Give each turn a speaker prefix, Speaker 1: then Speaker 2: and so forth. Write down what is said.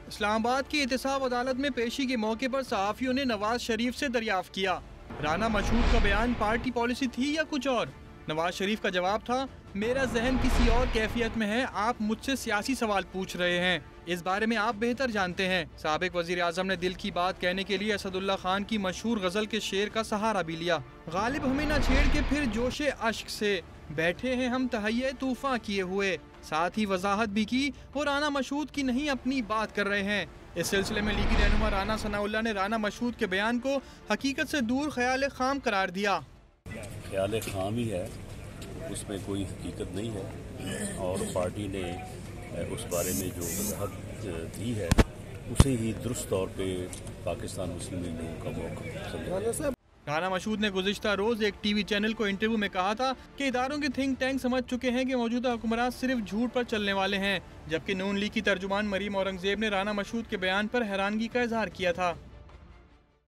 Speaker 1: इस्लामाबाद की एहतसाब अदालत में पेशी के मौके पर सहाफियों ने नवाज शरीफ से दरियाफ्त किया, राना मशहूद का बयान पार्टी पॉलिसी थी या कुछ और। नवाज शरीफ का जवाब था, मेरा जहन किसी और कैफियत में है, आप मुझसे सियासी सवाल पूछ रहे हैं, इस बारे में आप बेहतर जानते हैं। साबिक वजीर आजम ने दिल की बात कहने के लिए असदुल्ला खान की मशहूर गजल के शेर का सहारा भी लिया। गालिब हमें न छेड़ के फिर जोशे अश्क से, बैठे हैं हम तहैये तूफान किए हुए। साथ ही वजाहत भी की वो राना मशहूद की नहीं अपनी बात कर रहे हैं। इस सिलसिले में लीगी रहनुमा राना सनाउल्लाह ने राना मशहूद के बयान को हकीकत से दूर ख्याल खाम करार दिया।
Speaker 2: ख्याल खाम ही है, उसमें कोई हकीकत नहीं है और पार्टी ने उस बारे में जो वजाहत दी है उसे ही दुरुस्त तौर पे पाकिस्तान मुस्लिम लीग नून का मौका समझा।
Speaker 1: राना मशहूद ने गुज़िश्ता रोज एक टीवी चैनल को इंटरव्यू में कहा था कि इदारों के थिंक टैंक समझ चुके हैं कि मौजूदा हुक्मरान सिर्फ झूठ पर चलने वाले हैं, जबकि नून लीग की तर्जुमान मरीम औरंगजेब ने राना मशहूद के बयान पर हैरानगी का इजहार किया था।